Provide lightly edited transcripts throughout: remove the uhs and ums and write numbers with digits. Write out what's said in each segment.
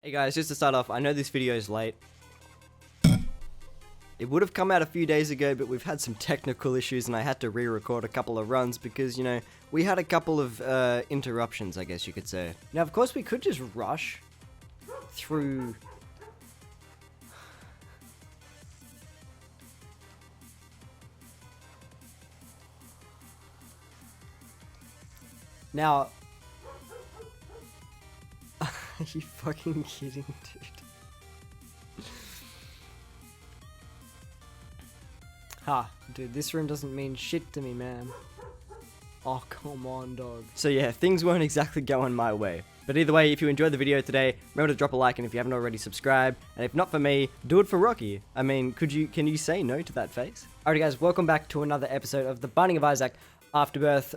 Hey guys, just to start off, I know this video is late. It would have come out a few days ago, but we've had some technical issues and I had to re-record a couple of runs because, you know, we had a couple of interruptions, I guess you could say. Now, of course, we could just rush through... Now... Are you fucking kidding, dude? Dude, this room doesn't mean shit to me, man. Oh, come on, dog. So yeah, things weren't exactly going my way. But either way, if you enjoyed the video today, remember to drop a like, and if you haven't already, subscribe. And if not for me, do it for Rocky. I mean, can you say no to that face? Alrighty guys, welcome back to another episode of The Binding of Isaac Afterbirth.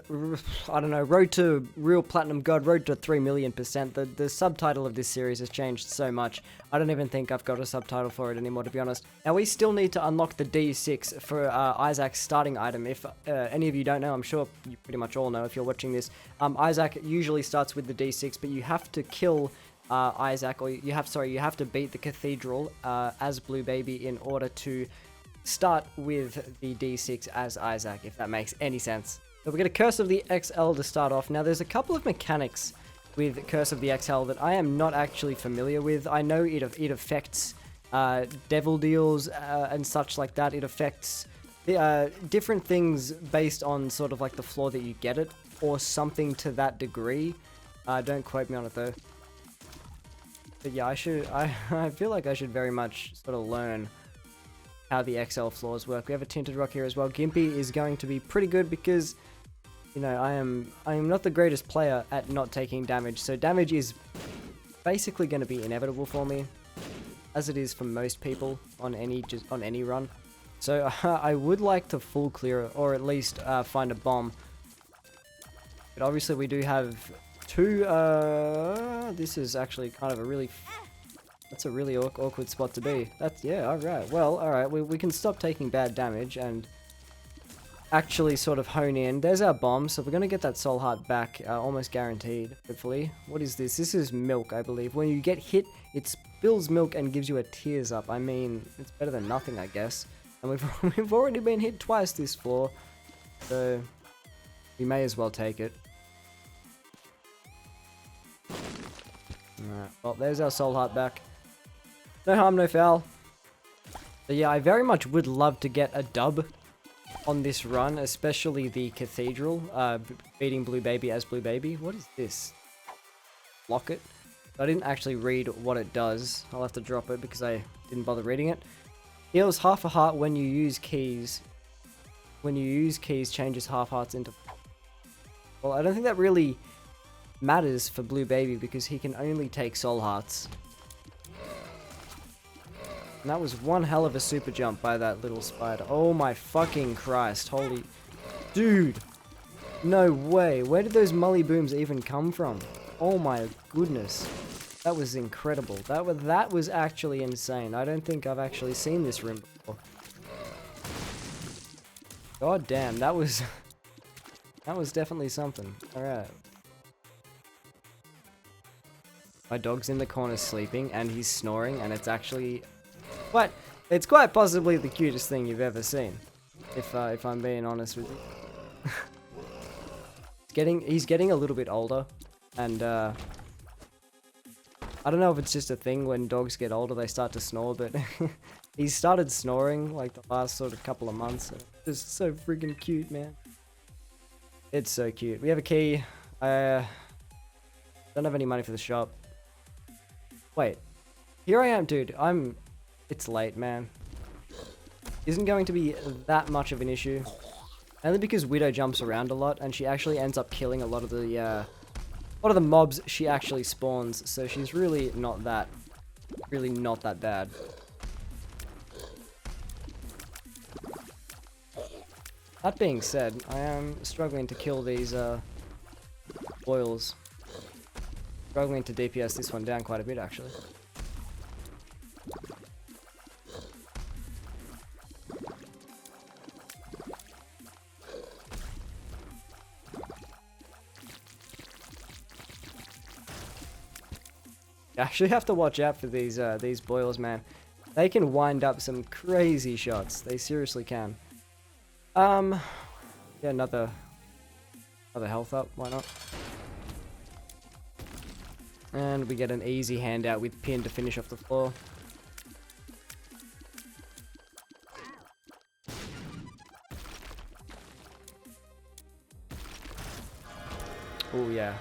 I don't know, Road to Real Platinum God, Road to 3,000,000%. The subtitle of this series has changed so much. I don't even think I've got a subtitle for it anymore, to be honest. Now, we still need to unlock the D6 for Isaac's starting item. If any of you don't know, I'm sure you pretty much all know if you're watching this. Isaac usually starts with the D6, but you have to kill Isaac, or you have to beat the cathedral as Blue Baby in order to start with the D6 as Isaac, if that makes any sense. So we get a Curse of the XL to start off. Now there's a couple of mechanics with Curse of the XL that I am not actually familiar with. I know it affects devil deals and such like that. It affects different things based on sort of like the floor that you get it, or something to that degree. Don't quote me on it though. But yeah, I feel like I should very much sort of learn how the XL floors work. We have a Tinted Rock here as well. Gimpy is going to be pretty good because, you know, I am not the greatest player at not taking damage, so damage is basically going to be inevitable for me, as it is for most people on any run. So I would like to full clear it, or at least find a bomb. But obviously we do have two. This is actually kind of a really. That's a really awkward spot to be. Yeah, alright. Well, alright, we can stop taking bad damage and actually sort of hone in. There's our bomb, so we're going to get that soul heart back, almost guaranteed, hopefully. What is this? This is milk, I believe. When you get hit, it spills milk and gives you a tears up. I mean, it's better than nothing, I guess. And we've already been hit twice this floor, so we may as well take it. Alright, well, there's our soul heart back. No harm, no foul. But yeah, I very much would love to get a dub on this run, especially the cathedral, beating Blue Baby as Blue Baby. What is this? Locket? I didn't actually read what it does. I'll have to drop it because I didn't bother reading it. Heals half a heart when you use keys. When you use keys, changes half hearts into... Well, I don't think that really matters for Blue Baby because he can only take soul hearts. And that was one hell of a super jump by that little spider. Oh my fucking Christ. Holy... Dude! No way. Where did those mully booms even come from? Oh my goodness. That was incredible. That was actually insane. I don't think I've actually seen this room before. God damn, that was... that was definitely something. Alright. My dog's in the corner sleeping, and he's snoring, and it's actually... But it's quite possibly the cutest thing you've ever seen, if I'm being honest with you. He's getting a little bit older, and I don't know if it's just a thing when dogs get older they start to snore, but he's started snoring like the last sort of couple of months. It's just so freaking cute, man. It's so cute. We have a key. I don't have any money for the shop. Wait, here I am, dude. It's late, man. Isn't going to be that much of an issue. Only because Widow jumps around a lot, and she actually ends up killing a lot of the mobs she actually spawns, so she's really not that bad. That being said, I am struggling to kill these boils. Struggling to DPS this one down quite a bit, actually. You actually have to watch out for these boils, man. They can wind up some crazy shots. They seriously can. Yeah, another health up. Why not? And we get an easy handout with pin to finish off the floor. Oh yeah.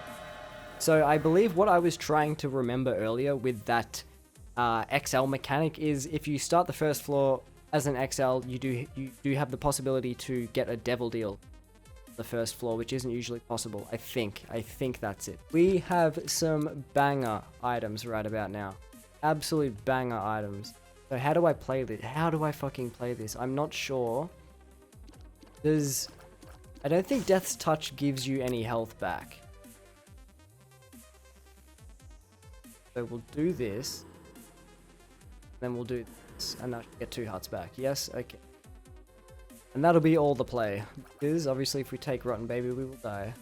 So I believe what I was trying to remember earlier with that XL mechanic is if you start the first floor as an XL, you do have the possibility to get a devil deal the first floor, which isn't usually possible. I think that's it. We have some banger items right about now. Absolute banger items. So how do I play this? How do I fucking play this? I'm not sure. I don't think Death's Touch gives you any health back. So we'll do this. Then we'll do this. And that should get 2 hearts back. Yes? Okay. And that'll be all the play. Because obviously if we take Rotten Baby, we will die.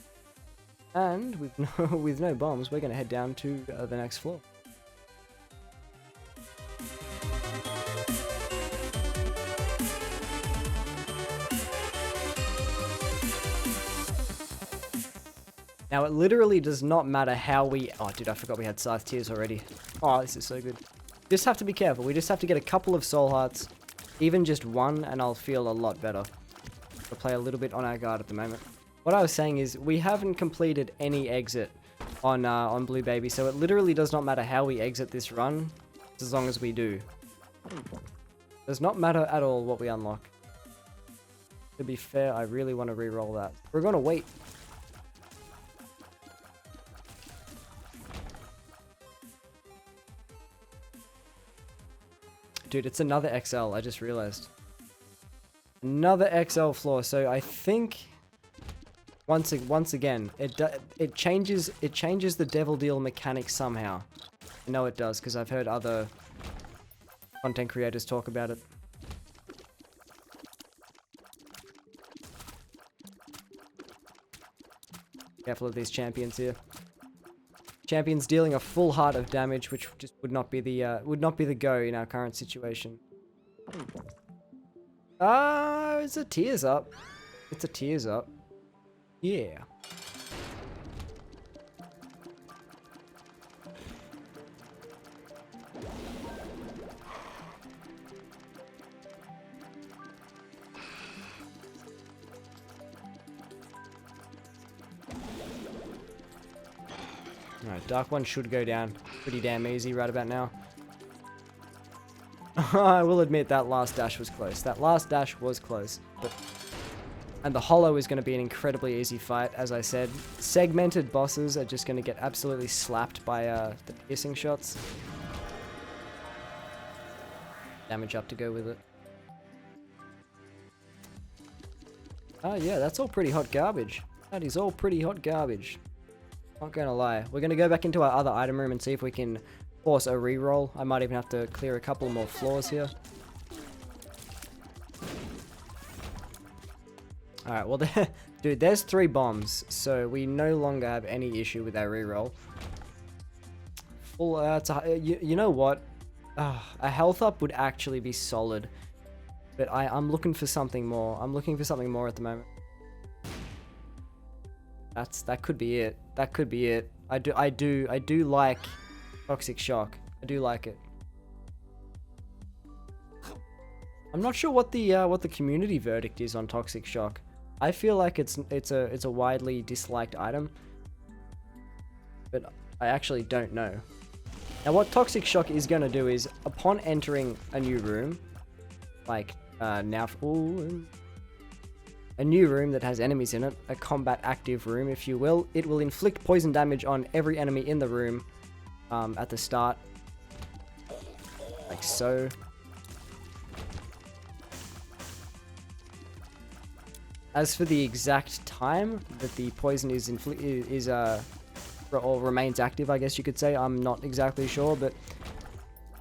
And with no bombs, we're going to head down to the next floor. Now, it literally does not matter how we... Oh, dude, I forgot we had Scythe Tears already. Oh, this is so good. Just have to be careful. We just have to get a couple of Soul Hearts. Even just one, and I'll feel a lot better. We'll play a little bit on our guard at the moment. What I was saying is, we haven't completed any exit on Blue Baby, so it literally does not matter how we exit this run, as long as we do. Does not matter at all what we unlock. To be fair, I really want to re-roll that. We're going to wait. Dude, it's another XL, I just realized. Another XL floor, so I think... Once again, it changes the Devil Deal mechanic somehow. I know it does, because I've heard other content creators talk about it. Careful of these champions here. Champions dealing a full heart of damage, which just would not be the go in our current situation. It's a tears up. It's a tears up. Yeah. Alright, Dark One should go down pretty damn easy right about now. I will admit that last dash was close. That last dash was close. And the Hollow is going to be an incredibly easy fight, as I said. Segmented bosses are just going to get absolutely slapped by the piercing shots. Damage up to go with it. Oh yeah, that's all pretty hot garbage. That is all pretty hot garbage. Not gonna lie. We're gonna go back into our other item room and see if we can force a reroll. I might even have to clear a couple more floors here. Alright, well, dude, there's 3 bombs, so we no longer have any issue with our reroll. Full, you know what? A health up would actually be solid, but I'm looking for something more. I'm looking for something more at the moment. That could be it. That could be it. I do like Toxic Shock. I do like it. I'm not sure what the community verdict is on Toxic Shock. I feel like it's a widely disliked item, but I actually don't know. Now, what Toxic Shock is gonna do is, upon entering a new room, like a new room that has enemies in it, a combat active room, if you will, it will inflict poison damage on every enemy in the room at the start, like so. As for the exact time that the poison or remains active, I guess you could say, I'm not exactly sure, but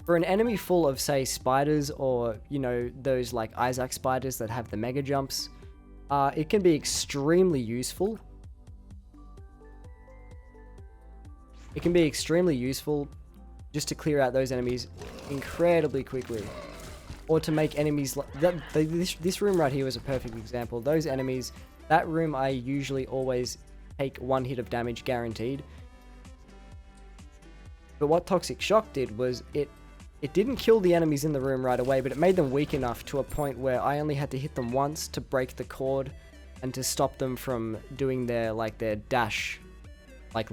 for an enemy full of, say, spiders, or, you know, those like Isaac spiders that have the mega jumps, it can be extremely useful. It can be extremely useful just to clear out those enemies incredibly quickly. Or to make enemies like this room right here was a perfect example. Those enemies, that room I usually always take 1 hit of damage guaranteed. But what Toxic Shock did was it didn't kill the enemies in the room right away, but it made them weak enough to a point where I only had to hit them once to break the cord and to stop them from doing their dash, like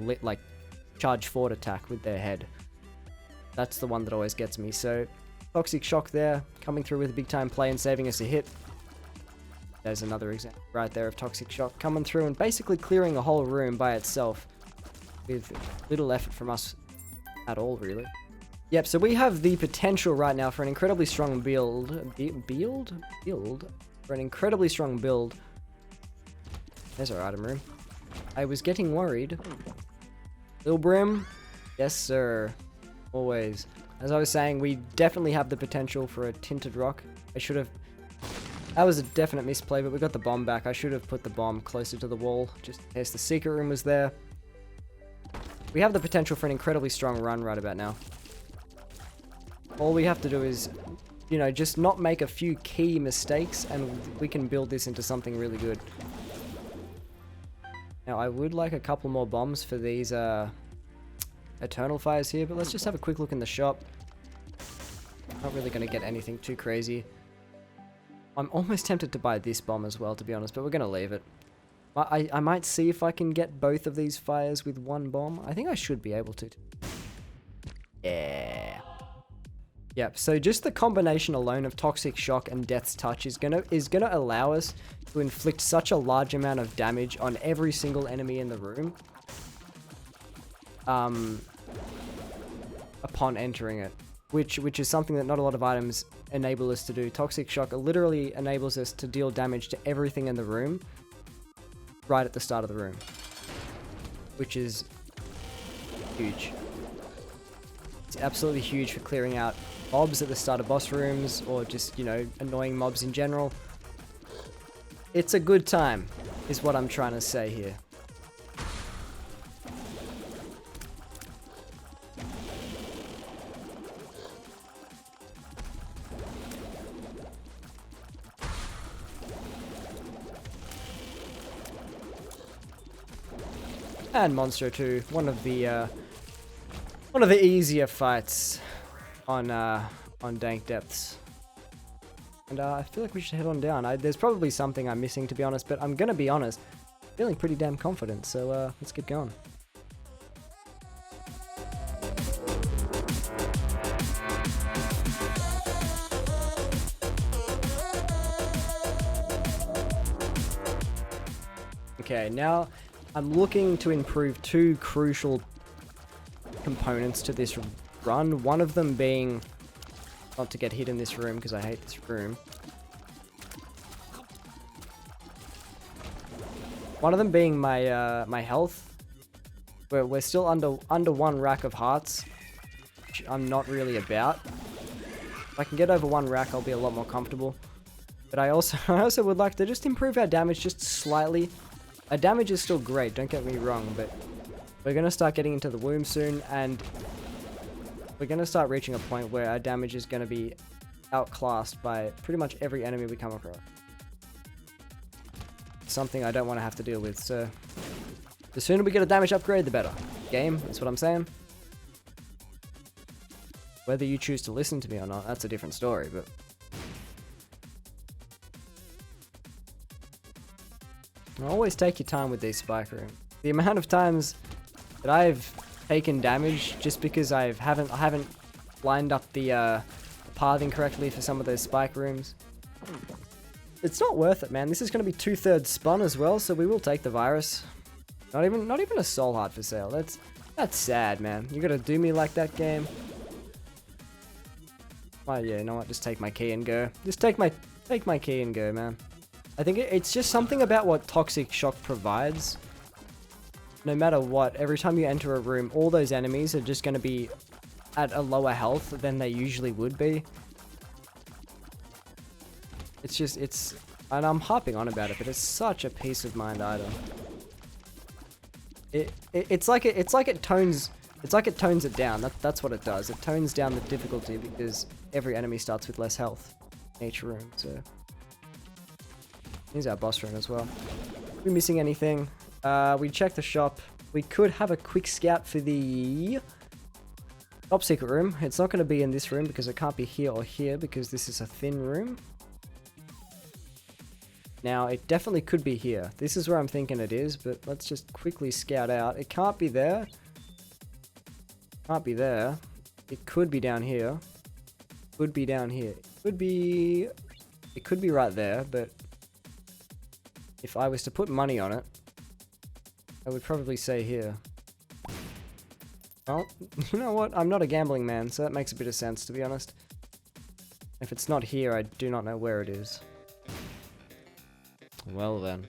charge forward attack with their head. That's the one that always gets me. So Toxic Shock there, coming through with a big time play and saving us a hit. There's another example right there of Toxic Shock coming through and basically clearing a whole room by itself with little effort from us at all, really. Yep, so we have the potential right now for an incredibly strong build. For an incredibly strong build. There's our item room. I was getting worried. Lil Brim. Yes, sir. Always. As I was saying, we definitely have the potential for a tinted rock. That was a definite misplay, but we got the bomb back. I should have put the bomb closer to the wall, just in case the secret room was there. We have the potential for an incredibly strong run right about now. All we have to do is, you know, just not make a few key mistakes, and we can build this into something really good. Now, I would like a couple more bombs for these, Eternal Fires here, but let's just have a quick look in the shop. Not really going to get anything too crazy. I'm almost tempted to buy this bomb as well, to be honest, but we're going to leave it. I might see if I can get both of these fires with 1 bomb. I think I should be able to. Yeah. Yep, so just the combination alone of Toxic Shock and Death's Touch is gonna allow us to inflict such a large amount of damage on every single enemy in the room. Upon entering it, which is something that not a lot of items enable us to do. Toxic Shock literally enables us to deal damage to everything in the room right at the start of the room, which is huge. It's absolutely huge for clearing out mobs at the start of boss rooms, or just, you know, annoying mobs in general. It's a good time, is what I'm trying to say here. And Monster 2, one of the easier fights on Dank Depths. And I feel like we should head on down. There's probably something I'm missing, to be honest, but I'm gonna be honest, feeling pretty damn confident, so let's get going. Okay, now I'm looking to improve 2 crucial components to this run. One of them being not to get hit in this room, because I hate this room. One of them being my my health. We're still under 1 rack of hearts, which I'm not really about. If I can get over 1 rack, I'll be a lot more comfortable. But I also would like to just improve our damage just slightly. Our damage is still great, don't get me wrong, but we're going to start getting into the womb soon, and we're going to start reaching a point where our damage is going to be outclassed by pretty much every enemy we come across. Something I don't want to have to deal with, so the sooner we get a damage upgrade, the better. Game, that's what I'm saying. Whether you choose to listen to me or not, that's a different story, but always take your time with these spike rooms. The amount of times that I've taken damage just because I haven't lined up the pathing correctly for some of those spike rooms. It's not worth it, man. This is going to be 2/3 spun as well, so we will take the virus. Not even a soul heart for sale. That's sad, man. You got to do me like that, game. Well, yeah, you know what? Just take my key and go. Just take my key and go, man. I think it's just something about what Toxic Shock provides. No matter what, every time you enter a room, all those enemies are just going to be at a lower health than they usually would be. And I'm harping on about it, but it's such a peace of mind item. It's like it tones It's like it tones it down. That's what it does. It tones down the difficulty because every enemy starts with less health in each room. So here's our boss room as well. Are we missing anything? We checked the shop. We could have a quick scout for the top secret room. It's not going to be in this room because it can't be here or here because this is a thin room. Now, it definitely could be here. This is where I'm thinking it is, but let's just quickly scout out. It can't be there. Can't be there. It could be down here. Could be down here. It could be right there, but if I was to put money on it, I would probably say here. Well, you know what? I'm not a gambling man, so that makes a bit of sense, to be honest. If it's not here, I do not know where it is. Well then.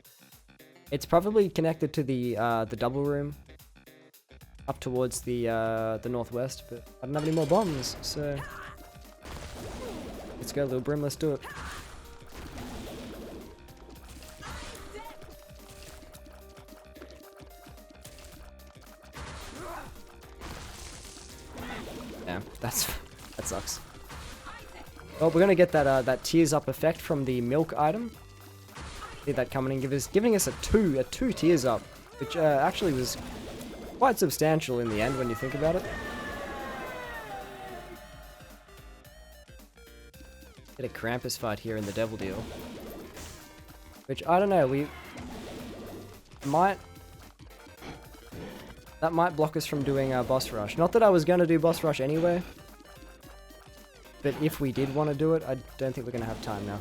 It's probably connected to the double room. Up towards the northwest, but I don't have any more bombs, so... Let's go, little Brim, let's do it. Damn, that sucks. Well, we're gonna get that tears up effect from the milk item. See that coming in, giving us a two tears up, which actually was quite substantial in the end when you think about it. Get a Krampus fight here in the Devil Deal. Which, I don't know, that might block us from doing our boss rush. Not that I was going to do boss rush anyway. But if we did want to do it, I don't think we're going to have time now.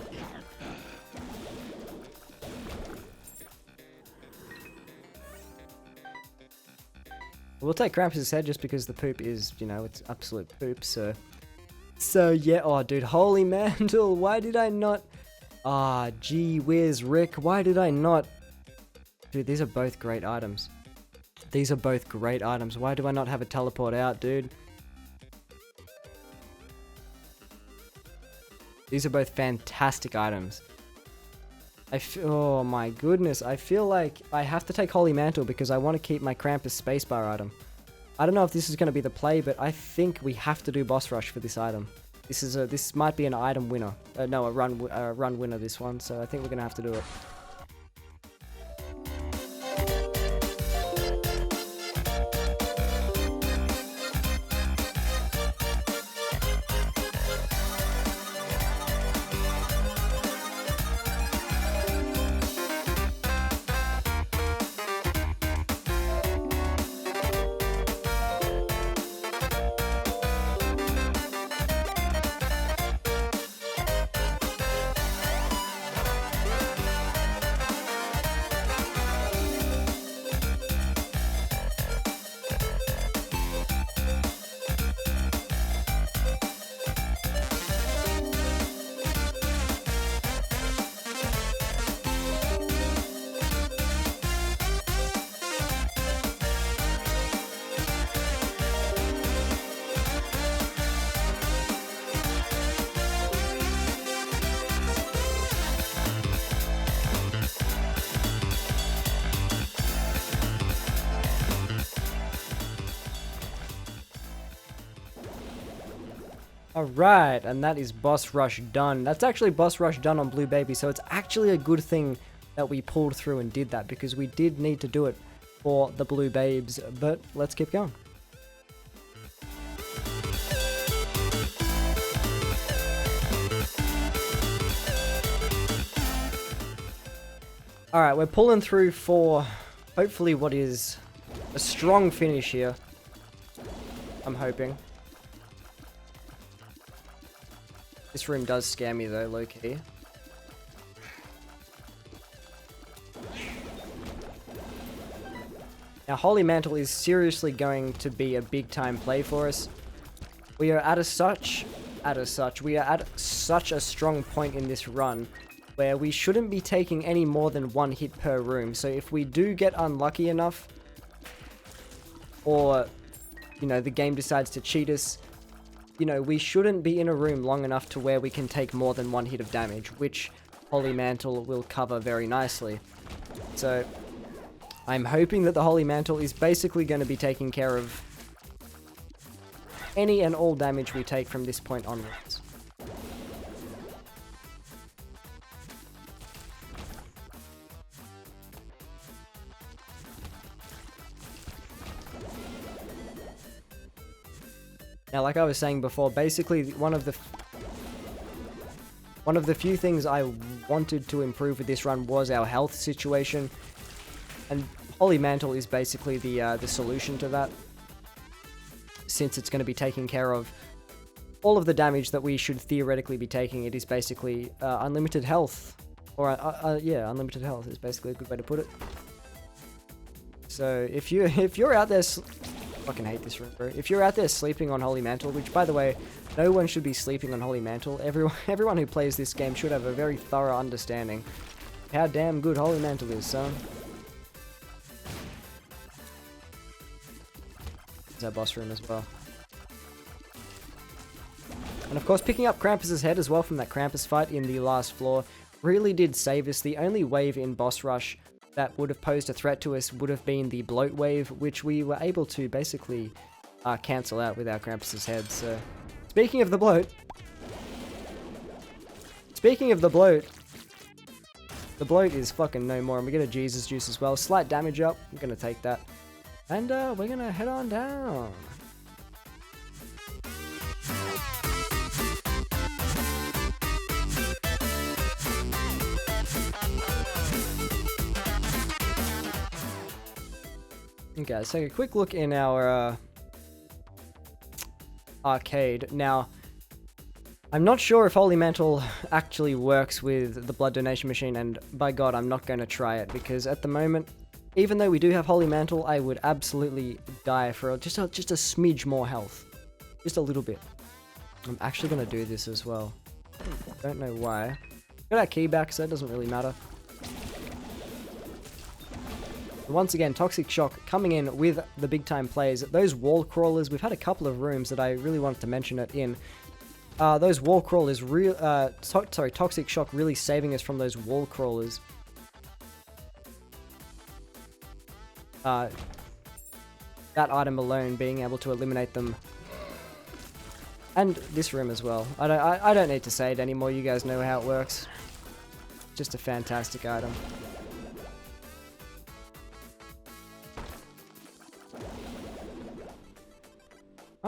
We'll take Krampus' head just because the poop is, you know, it's absolute poop, so... So, yeah, oh, dude, holy Mantle, why did I not... Ah, gee whiz, Rick, why did I not... Dude, these are both great items. These are both great items. Why do I not have a teleport out, dude? These are both fantastic items. Oh my goodness, I feel like I have to take Holy Mantle because I want to keep my Krampus spacebar item. I don't know if this is going to be the play, but I think we have to do boss rush for this item. This might be an item winner. No, a run winner, this one, so I think we're going to have to do it. Alright, and that is boss rush done. That's actually boss rush done on Blue Baby, so it's actually a good thing that we pulled through and did that, because we did need to do it for the Blue Babes, but let's keep going. Alright, we're pulling through for hopefully what is a strong finish here. I'm hoping. This room does scare me though, low-key. Now, Holy Mantle is seriously going to be a big-time play for us. We are at such a strong point in this run where we shouldn't be taking any more than one hit per room. So if we do get unlucky enough, or, you know, the game decides to cheat us, you know, we shouldn't be in a room long enough to where we can take more than one hit of damage, which Holy Mantle will cover very nicely. So, I'm hoping that the Holy Mantle is basically going to be taking care of any and all damage we take from this point onwards. Now, like I was saying before, basically one of the few things I wanted to improve with this run was our health situation, and Holy Mantle is basically the solution to that, since it's going to be taking care of all of the damage that we should theoretically be taking. It is basically unlimited health, or yeah, unlimited health is basically a good way to put it. So if you're out there, fucking hate this room, bro. If you're out there sleeping on Holy Mantle, which by the way, no one should be sleeping on Holy Mantle. Everyone who plays this game should have a very thorough understanding how damn good Holy Mantle is, son. There's our boss room as well. And of course, picking up Krampus's head as well from that Krampus fight in the last floor really did save us. The only wave in boss rush that would have posed a threat to us would have been the bloat wave, which we were able to basically cancel out with our Krampus's head. So, speaking of the bloat, the bloat is fucking no more, and we get a Jesus juice as well. Slight damage up, I'm gonna take that. And we're gonna head on down. Okay, let's take a quick look in our arcade. Now, I'm not sure if Holy Mantle actually works with the blood donation machine, and by God, I'm not going to try it, because at the moment, even though we do have Holy Mantle, I would absolutely die for just a smidge more health. Just a little bit. I'm actually going to do this as well. Don't know why. Got our key back, so it doesn't really matter. Once again, Toxic Shock coming in with the big time plays. Those wall crawlers, we've had a couple of rooms that I really wanted to mention it in. Those wall crawlers, Toxic Shock really saving us from those wall crawlers. That item alone, being able to eliminate them. And this room as well. I don't need to say it anymore, you guys know how it works. Just a fantastic item.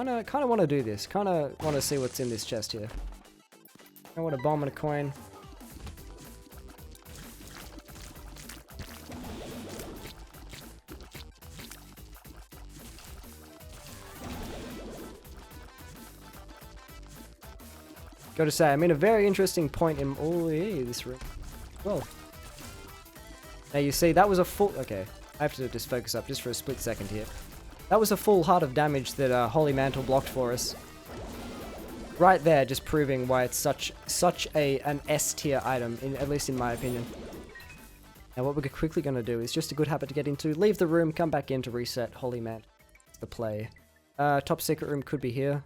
I kind of want to do this. Kind of want to see what's in this chest here. I want a bomb and a coin. Gotta say, I'm in a very interesting point in... Oh, yeah, this room. Well. Now you see, that was a full... Okay, I have to just focus up just for a split second here. That was a full heart of damage that Holy Mantle blocked for us. Right there, just proving why it's such an S tier item, at least in my opinion. Now what we're quickly going to do is just a good habit to get into. Leave the room, come back in to reset Holy Mantle. The play. Top secret room could be here.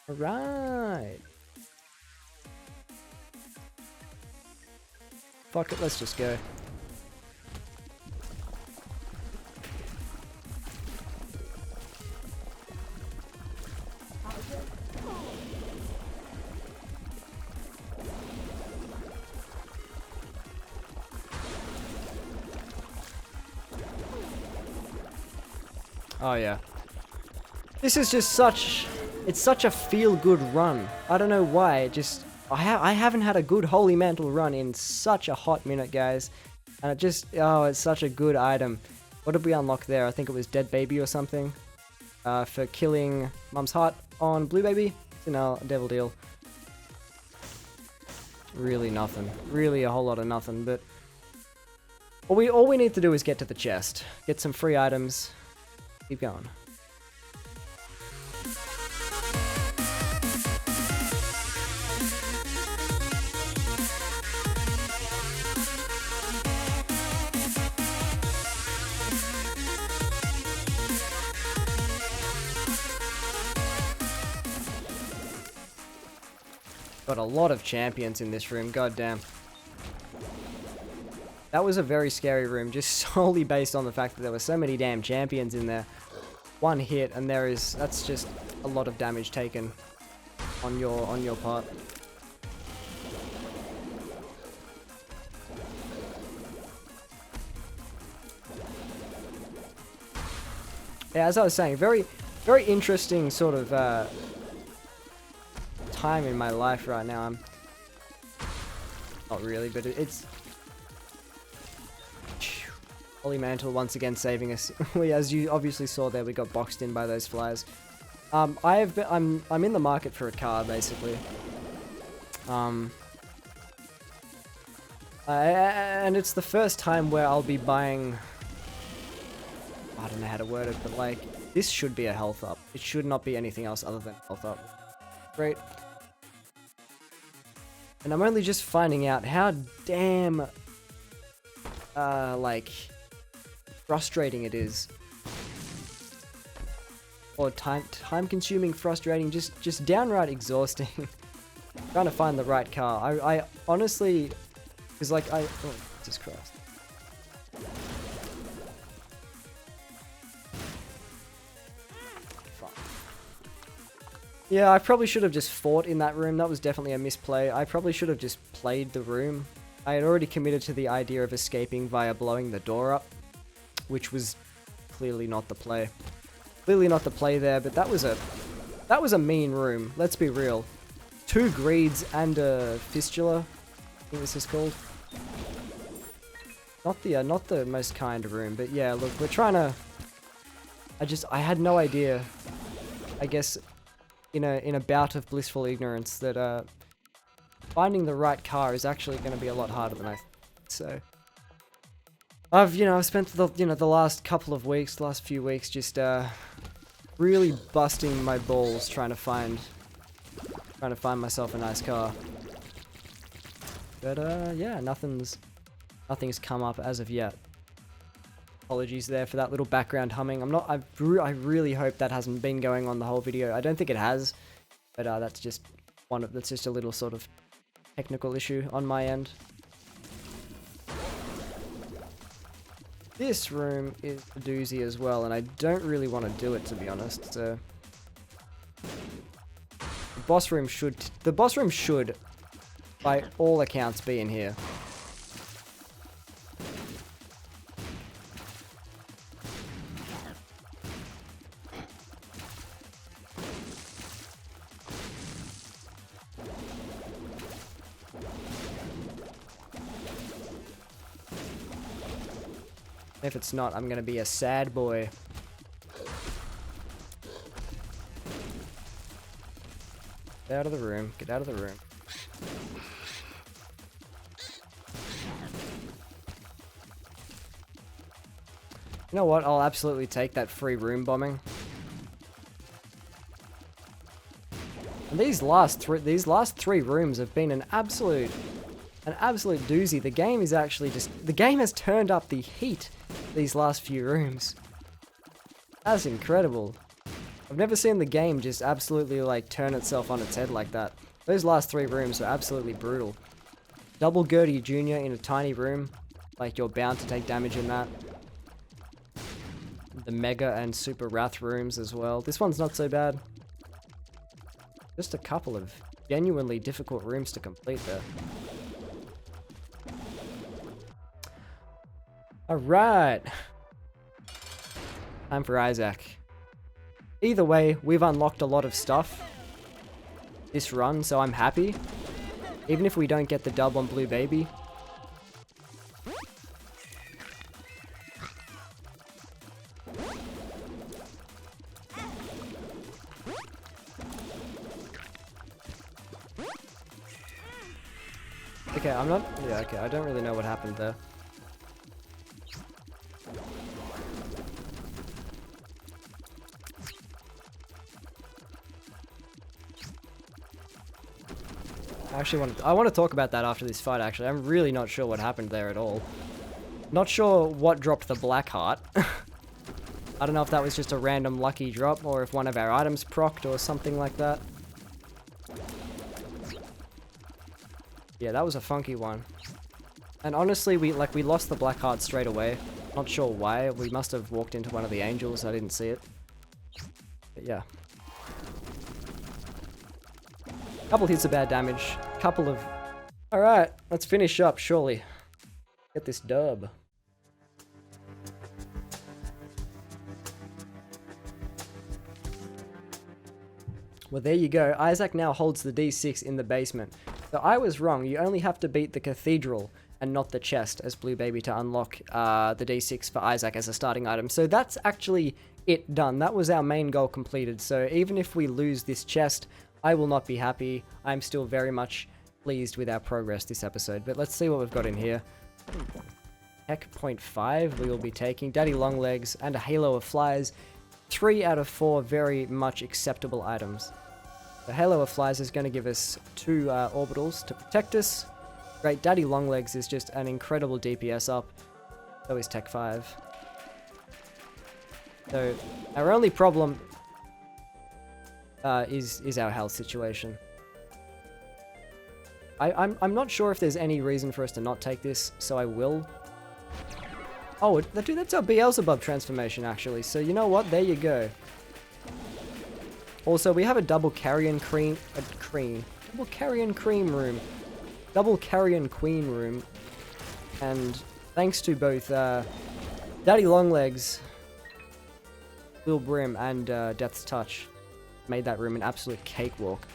Alright. Fuck it, let's just go. Oh yeah. This is just it's such a feel-good run. I don't know why, I haven't had a good Holy Mantle run in such a hot minute, guys. And it's such a good item. What did we unlock there? I think it was Dead Baby or something. For killing Mum's Heart on Blue Baby. It's in our Devil Deal. Really nothing. Really a whole lot of nothing, but... all we need to do is get to the chest. Get some free items. Keep going. Got a lot of champions in this room, goddamn. That was a very scary room, just solely based on the fact that there were so many damn champions in there. one hit, and that's just a lot of damage taken on your part. Yeah, as I was saying, very interesting sort of time in my life right now. I'm not really, but it's Holy Mantle once again saving us. As you obviously saw there, we got boxed in by those flies. I'm in the market for a car basically. And it's the first time where I'll be buying. I don't know how to word it, but like this should be a health up. It should not be anything else other than health up. Great. And I'm only just finding out how damn like frustrating it is, or time consuming, frustrating, just downright exhausting. Trying to find the right car. I honestly, because like oh Jesus Christ. Fuck. Yeah, I probably should have just fought in that room. That was definitely a misplay. I probably should have just played the room. I had already committed to the idea of escaping via blowing the door up, which was clearly not the play. Clearly not the play there, but that was a mean room. Let's be real. 2 greeds and a fistula, I think this is called. Not the most kind room, but yeah, look, we're trying to. I had no idea. I guess in a bout of blissful ignorance that finding the right car is actually going to be a lot harder than I thought. So I've spent the last few weeks just really busting my balls trying to find myself a nice car. But yeah, nothing's come up as of yet. Apologies there for that little background humming. I really hope that hasn't been going on the whole video. I don't think it has, but that's just a little sort of technical issue on my end. This room is a doozy as well, and I don't really want to do it, to be honest. So the boss room should, by all accounts, be in here. If it's not, I'm gonna be a sad boy. Get out of the room. Get out of the room. You know what? I'll absolutely take that free room bombing. And these last three rooms have been an absolute doozy. The game is actually the game has turned up the heat these last few rooms. That's incredible. I've never seen the game just absolutely like turn itself on its head like that. Those last 3 rooms are absolutely brutal. Double Gertie Jr. in a tiny room, like you're bound to take damage in that. The Mega and Super Wrath rooms as well. This one's not so bad. Just a couple of genuinely difficult rooms to complete there. Alright. Time for Isaac. Either way, we've unlocked a lot of stuff this run, so I'm happy. Even if we don't get the dub on Blue Baby. Okay, okay, I don't really know what happened there. I want to talk about that after this fight, actually. I'm really not sure what happened there at all. Not sure what dropped the black heart. I don't know if that was just a random lucky drop, or if one of our items procced or something like that. Yeah, that was a funky one. And honestly, we lost the black heart straight away. Not sure why. We must have walked into one of the angels. I didn't see it. But yeah. Couple hits of bad damage. Couple of... Alright, let's finish up, surely. Get this dub. Well, there you go. Isaac now holds the D6 in the basement. So I was wrong. You only have to beat the cathedral and not the chest as Blue Baby to unlock the D6 for Isaac as a starting item. So that's actually it done. That was our main goal completed. So even if we lose this chest, I will not be happy. I'm still very much pleased with our progress this episode. But let's see what we've got in here. Heck 0.5 we will be taking. Daddy Longlegs and a Halo of Flies. 3 out of 4 very much acceptable items. The Halo of Flies is going to give us 2 orbitals to protect us. Great, Daddy Longlegs is just an incredible DPS up. So is Tech 5. So our only problem is our health situation. I'm not sure if there's any reason for us to not take this, so I will. Oh, dude, that's our Beelzebub transformation, actually. So, you know what? There you go. Also, we have a double carrion cream... Double carrion cream room. Double carrion queen room. And thanks to both Daddy Longlegs, Lil Brim, and Death's Touch, made that room an absolute cakewalk.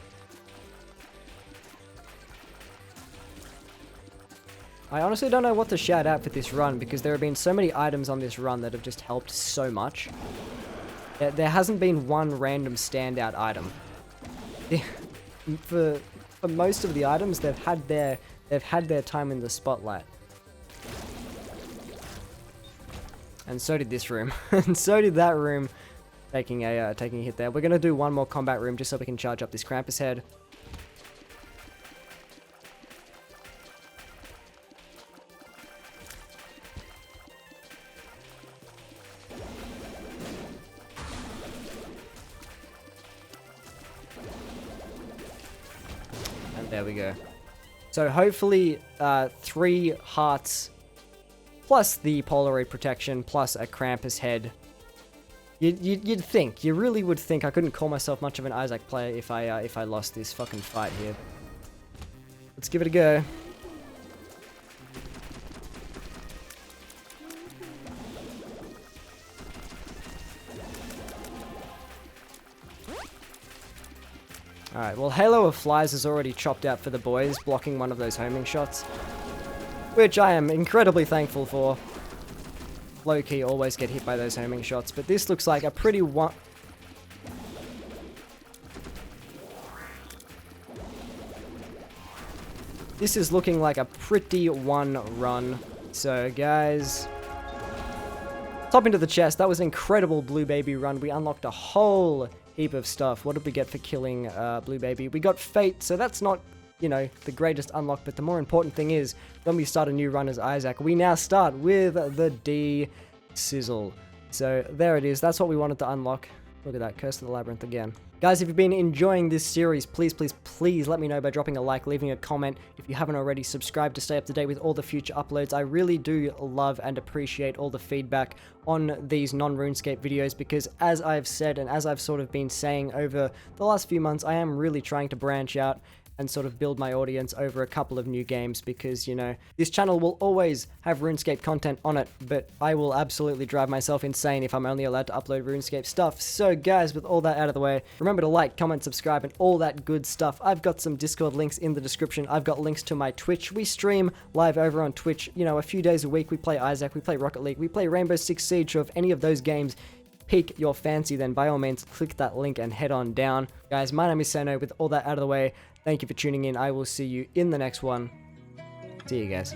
I honestly don't know what to shout out for this run, because there have been so many items on this run that have just helped so much. There hasn't been one random standout item. For most of the items, they've had their time in the spotlight. And so did this room. And so did that room, taking a hit there. We're gonna do one more combat room just so we can charge up this Krampus head. There we go. So hopefully 3 hearts plus the Polaroid protection plus a Krampus head. You'd think, you really would think I couldn't call myself much of an Isaac player if I lost this fucking fight here. Let's give it a go. Alright, well, Halo of Flies is already chopped out for the boys, blocking one of those homing shots, which I am incredibly thankful for. Low-key always get hit by those homing shots, but this looks like a pretty This is looking like a pretty one run. So, guys, top into the chest. That was an incredible Blue Baby run. We unlocked a whole heap of stuff. What did we get for killing Blue Baby? We got Fate, so that's not, you know, the greatest unlock, but the more important thing is, when we start a new run as Isaac, we now start with the D-Sizzle. So, there it is. That's what we wanted to unlock. Look at that, Curse of the Labyrinth again. Guys, if you've been enjoying this series, please, please, please let me know by dropping a like, leaving a comment. If you haven't already, subscribe to stay up to date with all the future uploads. I really do love and appreciate all the feedback on these non-RuneScape videos, because as I've said and as I've sort of been saying over the last few months, I am really trying to branch out and sort of build my audience over a couple of new games, because, you know, this channel will always have RuneScape content on it, but I will absolutely drive myself insane if I'm only allowed to upload RuneScape stuff. So guys, with all that out of the way, remember to like, comment, subscribe, and all that good stuff. I've got some Discord links in the description. I've got links to my Twitch. We stream live over on Twitch, you know, a few days a week. We play Isaac, we play Rocket League, we play Rainbow Six Siege. So if any of those games pique your fancy, then by all means click that link and head on down. Guys, my name is Seno. With all that out of the way, thank you for tuning in. I will see you in the next one. See you guys.